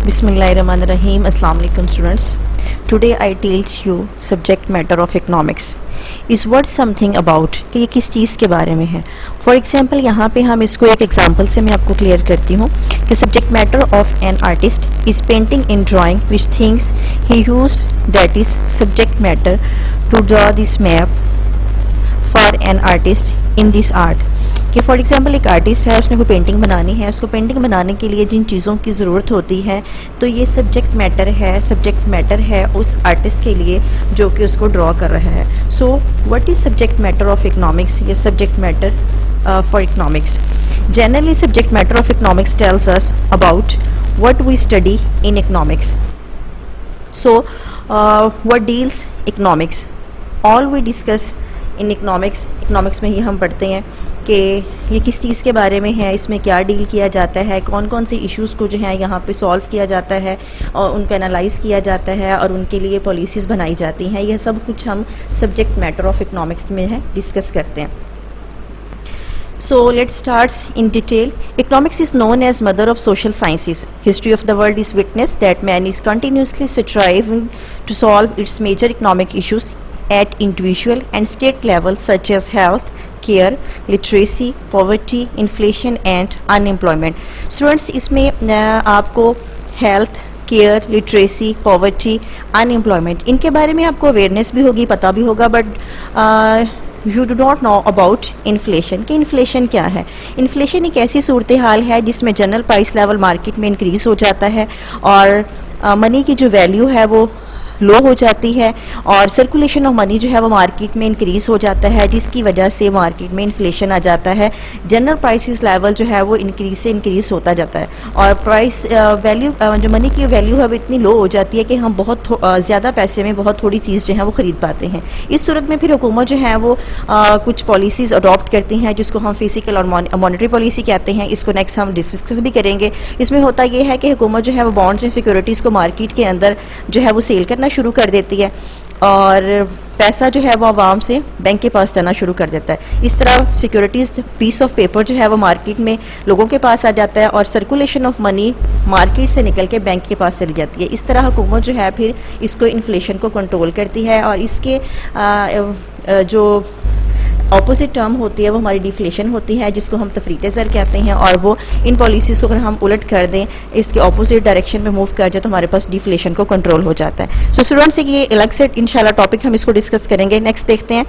Bismillahirrahmanirrahim. Assalamu alaikum students. Today I teach you subject matter of economics. Is what something about कि ये किस चीज़ के बारे में है. For example यहाँ पे हम इसको एक example से मैं आपको clear करती हूँ कि subject matter of an artist is painting and drawing which things he used, that is subject matter to draw this map for an artist in this art. कि फॉर एग्जांपल एक artist है, उसने कोई painting बनानी है, उसको painting बनाने के लिए जिन चीज़ों की ज़रूरत होती है तो ये सब्जेक्ट मैटर है उस आर्टिस्ट के लिए जो कि उसको ड्रॉ कर रहा है. So what is subject matter of economics? ये subject matter for economics. Generally subject matter of economics tells us about what we study in economics. So what deals economics? All we discuss in economics में ही हम पढ़ते हैं कि ये किस चीज़ के बारे में है, इसमें क्या डील किया जाता है, कौन कौन से इश्यूज़ को जो है यहाँ पे सॉल्व किया जाता है और उनको एनालाइज किया जाता है और उनके लिए पॉलिसीज़ बनाई जाती हैं. यह सब कुछ हम सब्जेक्ट मैटर ऑफ इकोनॉमिक्स में है डिस्कस करते हैं. So let's start in detail. Economics is known as mother of social sciences. History of the world is witness that man is continuously striving to solve its major economic issues at individual and state level such as health care, literacy, poverty, inflation and unemployment. Students इसमें आपको health care, literacy, poverty, unemployment इनके बारे में आपको awareness भी होगी, पता भी होगा, but you do not know about inflation. कि इन्फ्लेशन क्या है? इन्फ्लेशन एक ऐसी सूरत हाल है जिसमें जनरल प्राइस लेवल मार्केट में इंक्रीज़ हो जाता है और मनी की जो वैल्यू है वो लो हो जाती है और सर्कुलेशन ऑफ मनी जो है वो मार्केट में इंक्रीज़ हो जाता है, जिसकी वजह से मार्केट में इन्फ्लेशन आ जाता है. जनरल प्राइसेस लेवल जो है वो इंक्रीज़ से इंक्रीज़ होता जाता है और प्राइस वैल्यू जो मनी की वैल्यू है वो इतनी लो हो जाती है कि हम बहुत ज़्यादा पैसे में बहुत थोड़ी चीज़ जो है वो ख़रीद पाते हैं. इस सूरत में फिर हुकूमत जो है वो कुछ पॉलिसीज़ अडॉप्ट करती हैं जिसको हम फिजिकल और मॉनेटरी पॉलिसी कहते हैं. इसको नेक्स्ट हम डिस्कस भी करेंगे. इसमें होता ये है कि हुकूमत जो है वो बॉन्ड्स एंड सिक्योरिटीज़ को मार्केट के अंदर जो है वो सेल करना शुरू कर देती है और पैसा जो है वो आवाम से बैंक के पास देना शुरू कर देता है. इस तरह सिक्योरिटीज़ पीस ऑफ पेपर जो है वो मार्केट में लोगों के पास आ जाता है और सर्कुलेशन ऑफ मनी मार्केट से निकल के बैंक के पास चली जाती है. इस तरह हुकूमत जो है फिर इसको इन्फ्लेशन को कंट्रोल करती है और इसके जो ऑपोजिट टर्म होती है वो हमारी डिफ्लेशन होती है जिसको हम तफरीत ज़र कहते हैं. और वो इन पॉलिसीज़ को अगर हम उलट कर दें, इसके ऑपोजिट डायरेक्शन में मूव कर जाए तो हमारे पास डिफ्लेशन को कंट्रोल हो जाता है. सो स्टूडेंट्स ये अलग से इंशाल्लाह टॉपिक हम इसको डिस्कस करेंगे. नेक्स्ट देखते हैं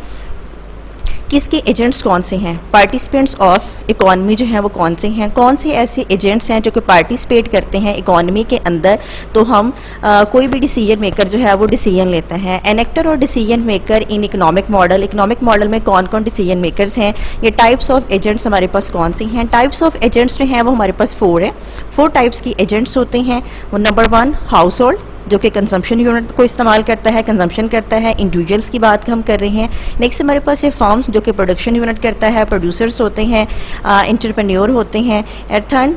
कि इसके एजेंट्स कौन से हैं. पार्टिसिपेंट्स ऑफ इकॉनमी जो है वो कौन से हैं, कौन से ऐसे एजेंट्स हैं जो कि पार्टिसिपेट करते हैं इकॉनमी के अंदर तो हम कोई भी डिसीजन मेकर जो है वो डिसीजन लेता है. एनेक्टर और decision maker in economic model में कौन कौन डिसीजन मेकर्स हैं. ये टाइप्स ऑफ एजेंट्स हमारे पास कौन से हैं. टाइप्स ऑफ एजेंट्स जो हैं वो हमारे पास 4 हैं. 4 टाइप्स की एजेंट्स होते हैं. वो नंबर 1 हाउस होल्ड जो कि कंजम्पशन यूनिट को इस्तेमाल करता है, कंजम्पशन करता है. इंडिविजुअल्स की बात हम कर रहे हैं. नेक्स्ट हमारे पास है फार्म्स जो कि प्रोडक्शन यूनिट करता है, प्रोड्यूसर्स होते हैं, एंटरप्रेन्योर होते हैं. एंड थर्ड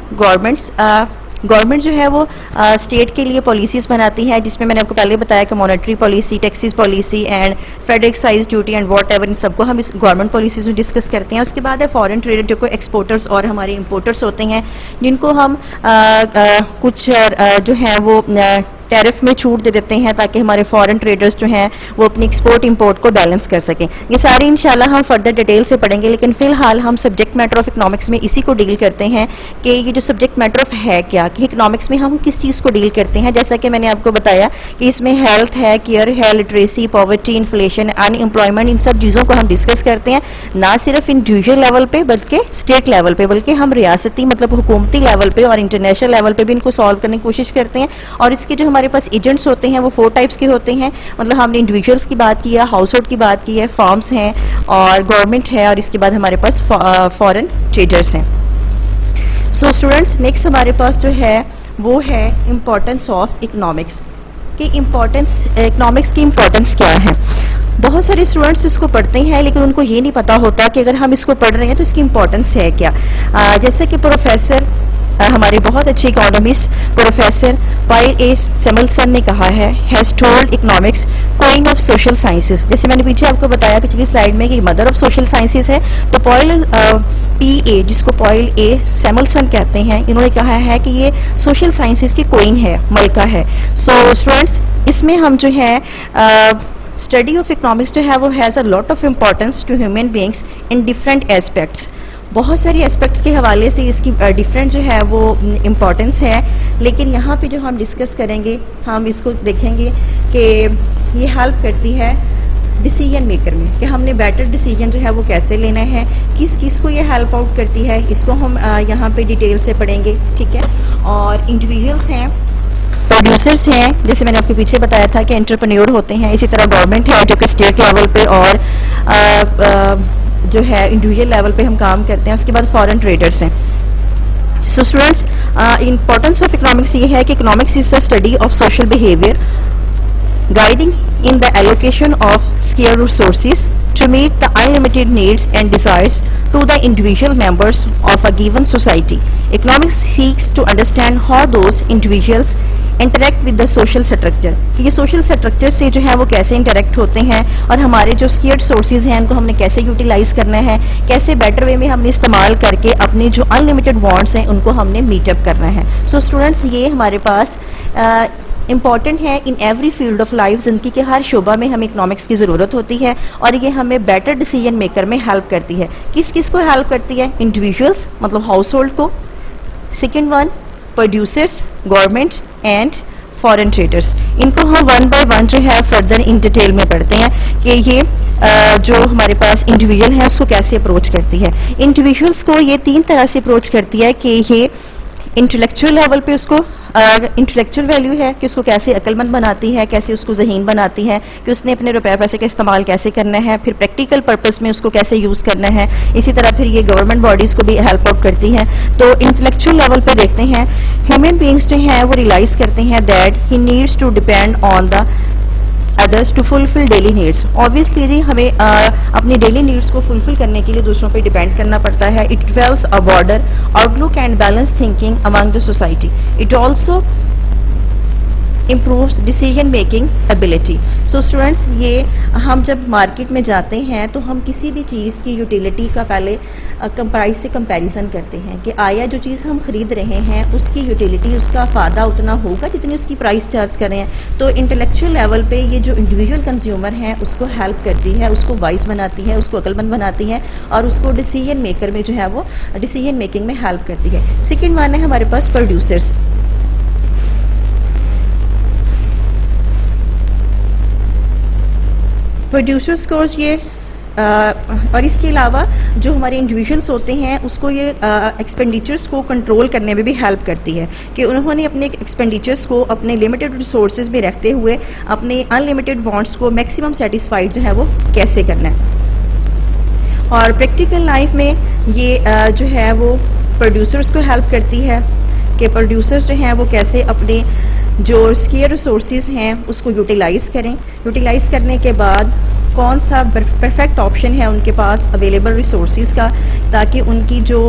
गवर्नमेंट जो है वो स्टेट के लिए पॉलिसीज़ बनाती है जिसमें मैंने आपको पहले बताया कि monetary policy, taxes policy and federal excise duty and whatever, इन सबको हम इस गवर्नमेंट पॉलिसीज़ में डिस्कस करते हैं. उसके बाद है फॉरेन ट्रेडर जो कि एक्सपोर्टर्स और हमारे इंपोर्टर्स होते हैं जिनको हम कुछ जो है वो टैरिफ में छूट दे देते हैं ताकि हमारे फॉरेन ट्रेडर्स जो हैं वो अपनी एक्सपोर्ट इंपोर्ट को बैलेंस कर सकें. ये सारे इंशाल्लाह हम फर्दर डिटेल से पढ़ेंगे, लेकिन फ़िलहाल हम सब्जेक्ट मैटर ऑफ इकोनॉमिक्स में इसी को डील करते हैं कि ये जो सब्जेक्ट मैटर ऑफ है क्या, कि इकोनॉमिक्स में हम किस चीज़ को डील करते हैं. जैसा कि मैंने आपको बताया कि इसमें हेल्थ है, केयर है, लिटरेसी, पॉवर्टी, इन्फ्लेशन, अनएम्प्लॉयमेंट, इन सब चीज़ों को हम डिस्कस करते हैं. ना सिर्फ इंडिविजुअल लेवल पे बल्कि स्टेट लेवल पे, बल्कि हम रियासती मतलब हुकूमती लेवल पे और इंटरनेशनल लेवल पे भी इनको सॉल्व करने की कोशिश करते हैं. और इसके जो हमारे पास एजेंट्स होते हैं वो 4 टाइप्स के होते हैं. मतलब हमने इंडिविजुअल्स की बात की है, हाउस होल्ड की बात की है, फार्म्स हैं और गवर्नमेंट है और इसके बाद हमारे पास फॉरेन ट्रेडर्स हैं. सो स्टूडेंट्स नेक्स्ट हमारे पास जो है वो है इम्पोर्टेंस ऑफ इकोनॉमिक्स. कि इकोनॉमिक्स की इम्पोर्टेंस क्या है. बहुत सारे स्टूडेंट्स इसको पढ़ते हैं लेकिन उनको ये नहीं पता होता कि अगर हम इसको पढ़ रहे हैं तो इसकी इम्पोर्टेंस है क्या. जैसे कि प्रोफेसर हमारे बहुत अच्छे इकोनॉमिस्ट प्रोफेसर पॉल ए सैमुअल्सन ने कहा है, has told economics queen of social sciences. जैसे मैंने पीछे आपको बताया पिछली स्लाइड में कि मदर ऑफ सोशल साइंसेस है, तो पॉल पी ए, जिसको पॉल ए सैमुअल्सन कहते हैं, इन्होंने कहा है कि ये सोशल साइंसेस की क्वीन है, मलका है। सो स्टूडेंट्स, इसमें हम जो है स्टडी ऑफ इकोनॉमिक्स जो है वो has a lot of importance to human beings in different aspects. बहुत सारी एस्पेक्ट्स के हवाले से इसकी डिफरेंट जो है वो इम्पोर्टेंस है, लेकिन यहाँ पे जो हम डिस्कस करेंगे, हम इसको देखेंगे कि ये हेल्प करती है डिसीजन मेकर में, कि हमने बेटर डिसीजन जो है वो कैसे लेना है, किस किस को ये हेल्प आउट करती है, इसको हम यहाँ पे डिटेल से पढ़ेंगे, ठीक है। और इंडिविजुअल्स हैं, प्रोड्यूसर्स हैं, जैसे मैंने आपके पीछे बताया था कि एंटरप्रेन्योर होते हैं, इसी तरह गवर्नमेंट है जो कि स्टेट लेवल पे और जो है इंडिविजुअल लेवल पे हम काम करते हैं। उसके बाद फॉरेन ट्रेडर्स हैं। So students, importance of economics ये है कि economics is the study of social behaviour guiding in the allocation of scarce resources to meet the unlimited needs and desires to the individual members of a given society. Economics seeks to understand how those individuals interact with the social structure, कि ये social structure से जो है वो कैसे interact होते हैं और हमारे जो scarce sources हैं उनको हमने कैसे utilize करना है, कैसे better way में हमने इस्तेमाल करके अपने जो unlimited wants हैं उनको हमने meet up करना है। So students, ये हमारे पास इम्पॉर्टेंट है in every field of life. ज़िंदगी के हर शोबा में हमें इकोनॉमिक्स की ज़रूरत होती है और ये हमें बेटर डिसीजन मेकर में हेल्प करती है। किस किस को हेल्प करती है? इंडिविजुअल्स, मतलब हाउस होल्ड को। Second one, producers, government and foreign traders. इनको हम वन बाय वन जो है फर्दर इन डिटेल में पढ़ते हैं कि ये जो हमारे पास इंडिविजुअल है उसको कैसे अप्रोच करती है। इंडिविजुअल्स को ये तीन तरह से अप्रोच करती है कि ये इंटेलेक्चुअल लेवल पे उसको इंटेलेक्चुअल वैल्यू है कि उसको कैसे अक्लमंद बनाती है, कैसे उसको ज़हीन बनाती है कि उसने अपने रुपए पैसे का इस्तेमाल कैसे करना है, फिर प्रैक्टिकल पर्पस में उसको कैसे यूज़ करना है। इसी तरह फिर ये गवर्नमेंट बॉडीज़ को भी हेल्प आउट करती हैं। तो इंटेलेक्चुअल लेवल पे देखते हैं, ह्यूमन बीइंग्स जो हैं वो रियलाइज़ करते हैं that he needs to depend on the others to fulfil daily needs. Obviously जी हमें अपनी डेली नीड्स को फुलफिल करने के लिए दूसरों पे डिपेंड करना पड़ता है। It develops a border outlook and balance thinking among the society. It also improves decision making ability। So students, ये हम जब मार्केट में जाते हैं तो हम किसी भी चीज़ की यूटिलिटी का पहले प्राइस से कंपैरिजन करते हैं कि आया जो चीज़ हम ख़रीद रहे हैं उसकी यूटिलिटी, उसका फ़ायदा उतना होगा जितनी उसकी प्राइस चार्ज कर रहे हैं। तो इंटेलेक्चुअल लेवल पे ये जो इंडिविजुअल कंज्यूमर हैं उसको हेल्प करती है, उसको वाइज बनाती है, उसको अक्लमंद बनाती है और उसको डिसीजन मेकर में जो है वो डिसीजन मेकिंग में हेल्प करती है। सेकेंड वन है हमारे पास प्रोड्यूसर्स। प्रोड्यूसर्स को ये और इसके अलावा जो हमारे इंडिविजुअल्स होते हैं उसको ये एक्सपेंडिचर्स को कंट्रोल करने में भी हेल्प करती है कि उन्होंने अपने एक्सपेंडिचर्स को अपने लिमिटेड रिसोर्सेज में रखते हुए अपने अनलिमिटेड वांट्स को मैक्सिमम सेटिस्फाइड जो है वो कैसे करना है। और प्रैक्टिकल लाइफ में ये जो है वो प्रोड्यूसर्स को हेल्प करती है कि प्रोड्यूसर्स जो हैं वो कैसे अपने जो स्केयर रिसोर्सेज हैं उसको यूटिलाइज़ करें। यूटिलाइज़ करने के बाद कौन सा परफेक्ट ऑप्शन है उनके पास अवेलेबल रिसोर्सेज का, ताकि उनकी जो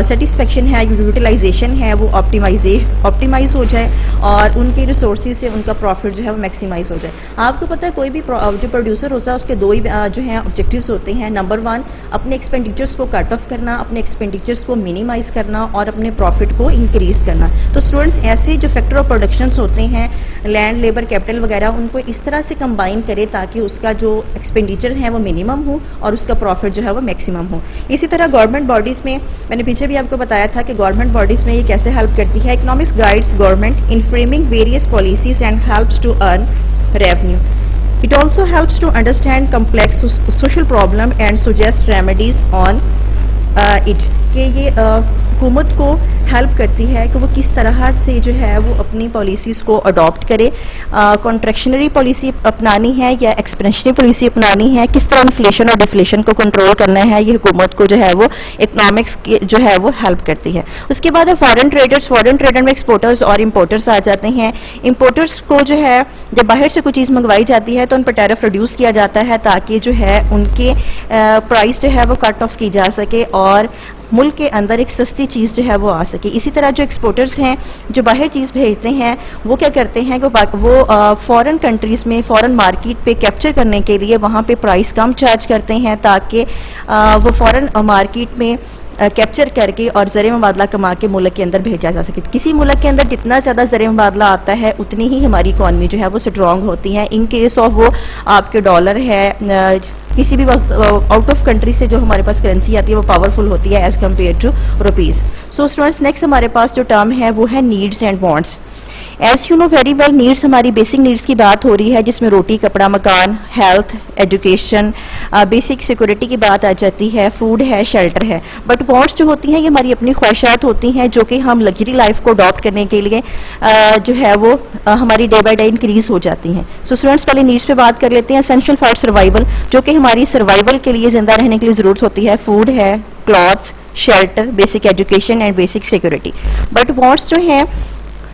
सेटिस्फेक्शन है, यूटिलाइजेशन है वो ऑप्टिमाइज़ हो जाए और उनके रिसोर्सेज से उनका प्रॉफिट जो है वो मैक्सिमाइज़ हो जाए। आपको पता है कोई भी जो प्रोड्यूसर होता है उसके दो ही जो हैं ऑब्जेक्टिव्स होते हैं। नंबर वन, अपने एक्सपेंडिचर्स को कट ऑफ करना, अपने एक्सपेंडिचर्स को मिनिमाइज़ करना और अपने प्रॉफिट को इंक्रीज़ करना। तो स्टूडेंट्स, ऐसे जो फैक्टर ऑफ प्रोडक्शंस होते हैं, लैंड, लेबर, कैपिटल वगैरह, उनको इस तरह से कंबाइन करे ताकि उसका जो एक्सपेंडिचर है वो मिनिमम हो और उसका प्रॉफिट जो है वो मैक्सिमम हो। इसी तरह गवर्नमेंट बॉडीज़ में मैंने पीछे भी आपको बताया था कि गवर्नमेंट बॉडीज़ में ये कैसे हेल्प करती है। Economics guides government in framing various policies and helps to earn revenue. It also helps to understand complex social problem and suggest remedies on it, कि ये हुकूमत को हेल्प करती है कि वो किस तरह से जो है वो अपनी पॉलिसीज़ को अडॉप्ट करे। कॉन्ट्रैक्शनरी पॉलिसी अपनानी है या एक्सपेंशनरी पॉलिसी अपनानी है, किस तरह इन्फ्लेशन और डिफ्लेशन को कंट्रोल करना है, ये हुकूमत को जो है वो इकोनॉमिक्स जो है वो हेल्प करती है। उसके बाद है फॉरेन ट्रेडर्स। फॉरेन ट्रेडर में एक्सपोर्टर्स और इम्पोर्टर्स आ जाते हैं। इम्पोर्टर्स को जो है जब बाहर से कोई चीज़ मंगवाई जाती है तो उन पर टैरिफ रिड्यूस किया जाता है ताकि जो है उनके प्राइस जो है वो कट ऑफ की जा सके और मुल्क के अंदर एक सस्ती चीज़ जो है वो आ सके। इसी तरह जो एक्सपोर्टर्स हैं जो बाहर चीज़ भेजते हैं वो क्या करते हैं कि वो फॉरेन कंट्रीज़ में फॉरेन मार्केट पे कैप्चर करने के लिए वहाँ पे प्राइस कम चार्ज करते हैं ताकि वो फॉरेन मार्केट में कैप्चर करके और ज़र मुबादला कमा के मुल्क के अंदर भेजा जा सके। किसी मुल्क के अंदर जितना ज़्यादा ज़र मुबादला आता है उतनी ही हमारी इकॉनमी जो है वो स्ट्रॉन्ग होती है। इन केस ऑफ वो आपके डॉलर है किसी भी आउट ऑफ कंट्री से जो हमारे पास करेंसी आती है वो पावरफुल होती है as compare to rupees. So students next हमारे पास जो टर्म है वो है needs and wants. As you know very well needs हमारी बेसिक नीड्स की बात हो रही है जिसमें रोटी कपड़ा मकान हेल्थ एजुकेशन बेसिक सिक्योरिटी की बात आ जाती है, फूड है, शेल्टर है। बट वांट्स जो होती हैं ये हमारी अपनी ख्वाहिशात होती हैं जो कि हम लग्जरी लाइफ को अडॉप्ट करने के लिए जो है वो हमारी डे बाय डे इंक्रीज हो जाती हैं। सो स्टूडेंट्स पहले नीड्स पे बात कर लेते हैं। एसेंशियल फॉर सर्वाइवल जो कि हमारी सर्वाइवल के लिए जिंदा रहने के लिए ज़रूरत होती है, फूड है, clothes, shelter, basic education and basic security. But wants जो है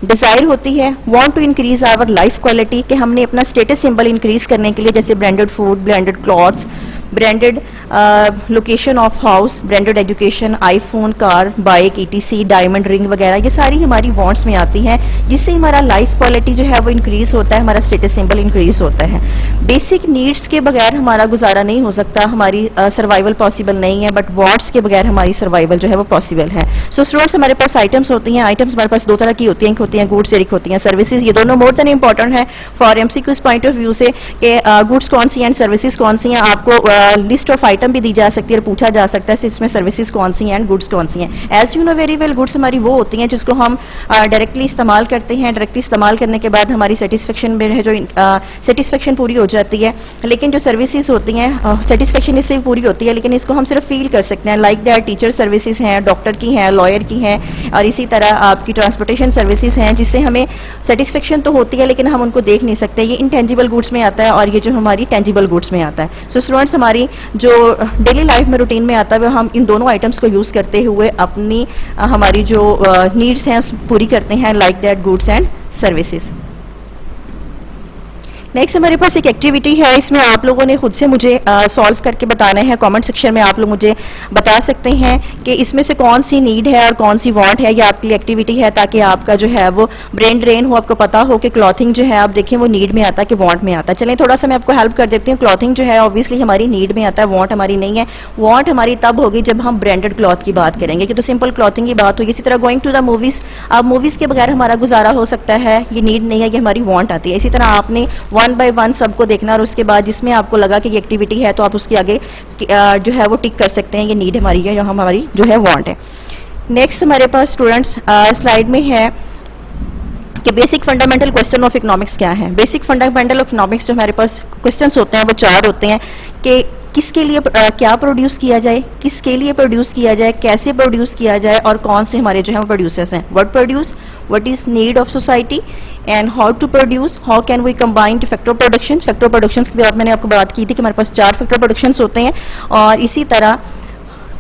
डिज़ायर होती है, want to increase our life quality कि हमने अपना स्टेटस सिंबल इंक्रीज करने के लिए जैसे branded food, branded clothes, branded location of house, branded education, iPhone, car, bike, etc, diamond ring वगैरह ये सारी हमारी वांट्स में आती हैं जिससे हमारा लाइफ क्वालिटी जो है वो इंक्रीज होता है, हमारा स्टेटस सिंबल इंक्रीज होता है। बेसिक नीड्स के बगैर हमारा गुजारा नहीं हो सकता, हमारी सर्वाइवल पॉसिबल नहीं है, बट वांट्स के बगैर हमारी सर्वाइवल जो है वो पॉसिबल है। सो स्टूडेंट्स हमारे पास आइटम्स होती हैं, आइटम्स हमारे पास दो तरह की होती हैं गुड्स एक होती हैं सर्विसेज। ये दोनों मोर देन इंपॉर्टेंट है for MCQs point of view से कि गुड्स कौन सी हैं एंड सर्विसेज कौन सी हैं। आपको लिस्ट ऑफ आइटम भी दी जा सकती है और पूछा जा सकता है इसमें सर्विसेज कौन सी हैं एंड गुड्स कौन सी हैं। As you know very well goods हमारी वो होती हैं जिसको हम डायरेक्टली इस्तेमाल करते हैं, डायरेक्टली इस्तेमाल करने के बाद हमारी सेटिस्फेक्शन में है जो सेटिस्फेक्शन पूरी हो जाती है। लेकिन जो सर्विसेज होती हैं सेटिस्फेक्शन इससे भी पूरी होती है लेकिन इसको हम सिर्फ फील कर सकते हैं। लाइक दैट टीचर सर्विसेज हैं, डॉक्टर की हैं, लॉयर की हैं और इसी तरह आपकी ट्रांसपोर्टेशन सर्विसेज हैं जिससे हमें सेटिस्फेक्शन तो होती है लेकिन हम उनको देख नहीं सकते। ये इनटेंजिबल गुड्स में आता है और ये जो हमारी टेंजिबल गुड्स में आता है। सो स्टूडेंट्स हमारी जो डेली लाइफ में रूटीन में आता है हम इन दोनों आइटम्स को यूज़ करते हुए अपनी हमारी जो नीड्स हैं पूरी करते हैं like that goods and services. Next हमारे पास एक एक्टिविटी है, इसमें आप लोगों ने खुद से मुझे सॉल्व करके बताना है। कमेंट सेक्शन में आप लोग मुझे बता सकते हैं कि इसमें से कौन सी नीड है और कौन सी वांट है। ये आपके लिए एक्टिविटी है ताकि आपका जो है वो ब्रेन ड्रेन हो, आपको पता हो कि क्लॉथिंग जो है आप देखें वो नीड में आता है कि वांट में आता है। चलें थोड़ा सा मैं आपको हेल्प कर देती हूँ। क्लॉथिंग जो है ऑब्वियसली हमारी नीड में आता है, वांट हमारी नहीं है। वांट हमारी तब होगी जब हम ब्रांडेड क्लॉथ की बात करेंगे कि तो सिंपल क्लॉथिंग की बात होगी। इसी तरह गोइंग टू द मूवीज़, अब मूवीज़ के बगैर हमारा गुजारा हो सकता है, ये नीड नहीं है, ये हमारी वांट आती है। इसी तरह आपने वन बाय वन सबको देखना और उसके बाद जिसमें आपको लगा कि ये एक्टिविटी है तो आप उसके आगे जो है वो टिक कर सकते हैं, ये नीड हमारी है, जो हमारी जो है वांट है। नेक्स्ट हमारे पास स्टूडेंट्स स्लाइड में है कि basic fundamental question of economics क्या है। बेसिक फंडामेंटल ऑफ इकोनॉमिक्स जो हमारे पास क्वेश्चंस होते हैं वो चार होते हैं कि किसके लिए क्या प्रोड्यूस किया जाए, किसके लिए प्रोड्यूस किया जाए, कैसे प्रोड्यूस किया जाए और कौन से हमारे जो है वो प्रोड्यूसर्स हैं। What produce, what is need of society and how to produce, how can we combine to factor production. Factor production की बात मैंने आपको बात की थी कि हमारे पास 4 फैक्टर प्रोडक्शन होते हैं। और इसी तरह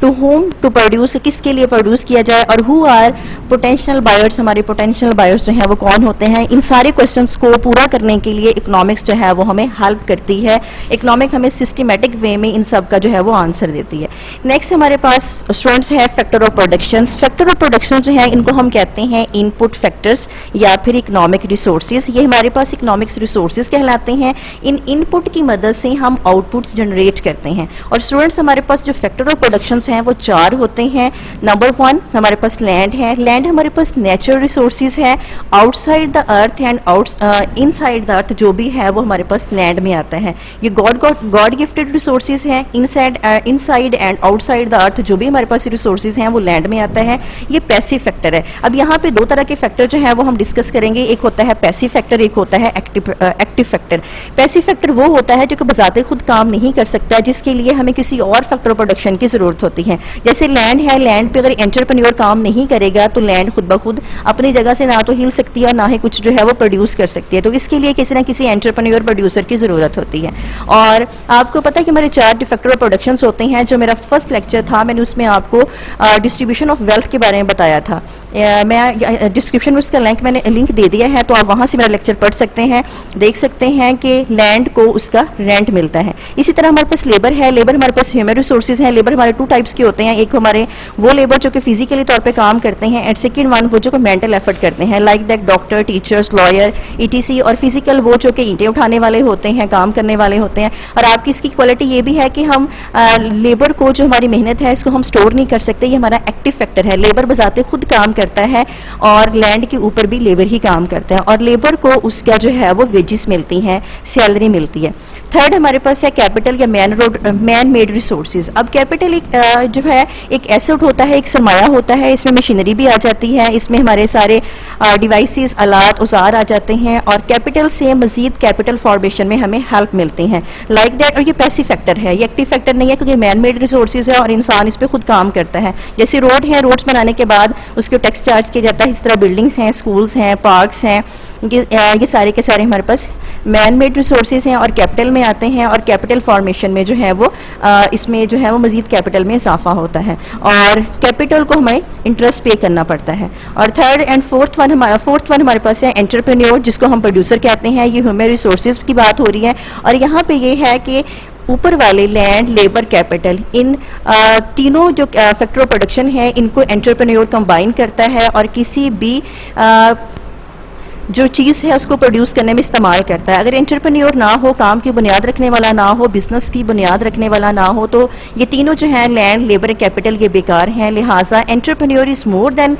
टू होम टू प्रोड्यूस, किसके लिए प्रोड्यूस किया जाए और हु आर पोटेंशियल बायर्स, हमारे पोटेंशियल बायर्स जो हैं वो कौन होते हैं। इन सारे क्वेश्चंस को पूरा करने के लिए इकोनॉमिक्स जो है वो हमें हेल्प करती है। इकोनॉमिक हमें सिस्टमेटिक वे में इन सब का जो है वो आंसर देती है। नेक्स्ट हमारे पास स्टूडेंट्स है factor of production. Factor of production जो है इनको हम कहते हैं इनपुट फैक्टर्स या फिर इकोनॉमिक रिसोर्सेज। ये हमारे पास इकोनॉमिक्स रिसोर्सेज कहलाते हैं। इन इनपुट की मदद से हम आउटपुट्स जनरेट करते हैं। और स्टूडेंट्स हमारे पास जो फैक्टर ऑफ प्रोडक्शन हैं वो 4 होते हैं। नंबर 1 हमारे पास लैंड है। लैंड हमारे पास नेचुरल रिसोर्सेज है। Outside the earth and inside the earth जो भी है वो हमारे पास लैंड में आता है। ये गॉड गिफ्टेड रिसोर्सेज है। Inside and outside the earth जो भी हमारे पास रिसोर्सेज हैं वो लैंड में आता है। ये पैसिव फैक्टर है। अब यहाँ पे 2 तरह के फैक्टर जो है वो हम डिस्कस करेंगे। एक होता है पैसिव फैक्टर, एक होता है एक्टिव फैक्टर। पैसिव फैक्टर वो होता है जो कि बजाते खुद काम नहीं कर सकता, जिसके लिए हमें किसी और फैक्टर प्रोडक्शन की जरूरत होती है। जैसे लैंड है, लैंड पे अगर एंटरप्रेन्योर काम नहीं करेगा तो लैंड खुद ब खुद अपनी जगह से ना तो हिल सकती है और ना ही कुछ जो है वो प्रोड्यूस कर सकती है। तो इसके लिए किसी ना किसी एंटरप्रेन्योर प्रोड्यूसर की जरूरत होती है। और आपको पता है कि हमारे 4 फैक्टर ऑफ प्रोडक्शन होते हैं। जो मेरा फर्स्ट लेक्चर था मैंने उसमें आपको डिस्ट्रीब्यूशन ऑफ वेल्थ के बारे में बताया था। मैं डिस्क्रिप्शन में उसका लिंक दे दिया है तो आप वहाँ से मेरा लेक्चर पढ़ सकते हैं, देख सकते हैं कि लैंड को उसका रेंट मिलता है। इसी तरह हमारे पास लेबर है। लेबर हमारे पास ह्यूमन रिसोर्सेज हैं। लेबर हमारे 2 टाइप्स टाइप्स के होते हैं, एक हमारे वो लेबर जो कि फिजिकली तौर पे काम करते हैं, एंड सेकंड वन वो जो कि मेंटल एफर्ट करते हैं, like that doctor, teachers, lawyer, etc, और फिजिकल वो जो कि ईंटें उठाने वाले होते हैं, काम करने वाले होते हैं। और आपकी इसकी क्वालिटी ये भी है कि हम लेबर को, जो हमारी मेहनत है, इसको हम स्टोर नहीं कर सकते, ये हमारा एक्टिव फैक्टर है। लेबर बजाते खुद काम करता है और लैंड के ऊपर भी लेबर ही काम करता है, और लेबर को उसका जो है वो वेजेस मिलती हैं, सैलरी मिलती है। थर्ड हमारे पास है कैपिटल या मैन मेड रिसोर्सेज। अब कैपिटल एक जो है एक एसेट होता है, एक सरमाया होता है, इसमें मशीनरी भी आ जाती है, इसमें हमारे सारे डिवाइसेस, आलात, औजार आ जाते हैं, और कैपिटल से मजीद कैपिटल फॉर्मेशन में हमें हेल्प मिलती हैं, लाइक दैट। और ये पैसिव फैक्टर है, ये एक्टिव फैक्टर नहीं है, क्योंकि मैन मेड रिसोर्सेज है और इंसान इस पर खुद काम करता है। जैसे रोड है, रोड्स बनाने के बाद उसके टैक्स चार्ज किया जाता है, इस तरह बिल्डिंग्स हैं, स्कूल्स हैं, पार्क्स हैं, ये सारे के सारे हमारे पास मैन मेड रिसोर्सेज हैं और कैपिटल में आते हैं, और कैपिटल फॉर्मेशन में जो है वो इसमें जो है वो मजीद कैपिटल में इजाफा होता है, और कैपिटल को हमें इंटरेस्ट पे करना पड़ता है। और थर्ड एंड फोर्थ वन हमारे पास है एंटरप्रेन्योर, जिसको हम प्रोड्यूसर कहते हैं। ये ह्यूमन रिसोर्सेज की बात हो रही है, और यहाँ पे ये है कि ऊपर वाले लैंड, लेबर, कैपिटल, इन तीनों जो फैक्टर ऑफ प्रोडक्शन है, इनको एंटरप्रेन्योर कंबाइन करता है और किसी भी जो चीज़ है उसको प्रोड्यूस करने में इस्तेमाल करता है। अगर एंटरप्रेन्योर ना हो, काम की बुनियाद रखने वाला ना हो, बिजनेस की बुनियाद रखने वाला ना हो, तो ये तीनों जो हैं, लैंड, लेबर, कैपिटल, ये बेकार हैं। लिहाजा entrepreneur is more than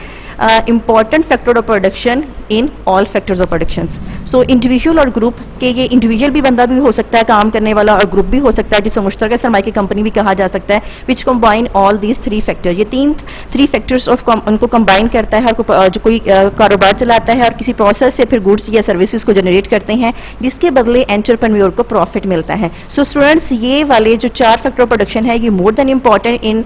important factor of production in all factors of productions. So individual और ग्रुप के, ये इंडिविजुअल भी बंदा भी हो सकता है काम करने वाला, और ग्रुप भी हो सकता है जिसे मुश्तरका सरमाया की कंपनी भी कहा जा सकता है, which combine all these three factor. ये थ्री फैक्टर्स ऑफ उनको कंबाइन करता है, जो कोई कारोबार चलाता है और किसी प्रोसेस से फिर गुड्स या सर्विसेज को जनरेट करते हैं, जिसके बदले एंटरप्रेन्योर को प्रॉफिट मिलता है। सो स्टूडेंट्स, ये वाले जो 4 फैक्टर ऑफ प्रोडक्शन है, ये more than important in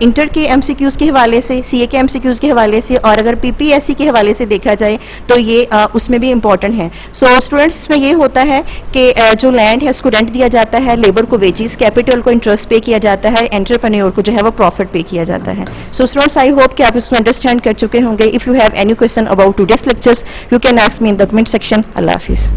inter के एमसीक्यूज के हवाले से, सीए के एमसीक्यूज के हवाले से, और अगर पीपीएससी के हवाले से देखा जाए तो ये उसमें भी इम्पॉर्टेंट है। सो स्टूडेंट्स, इसमें ये होता है कि जो लैंड है उसको रेंट दिया जाता है, लेबर को वेजेस, कैपिटल को इंटरेस्ट पे किया जाता है, एंटरप्रेन्योर को जो है वो प्रॉफिट पे किया जाता है। सो स्टूडेंट्स, आई होप कि आप इसको अंडरस्टैंड कर चुके होंगे। If you have any question about today's lectures, you can ask me in the comment section. अल्लाह हाफिज़।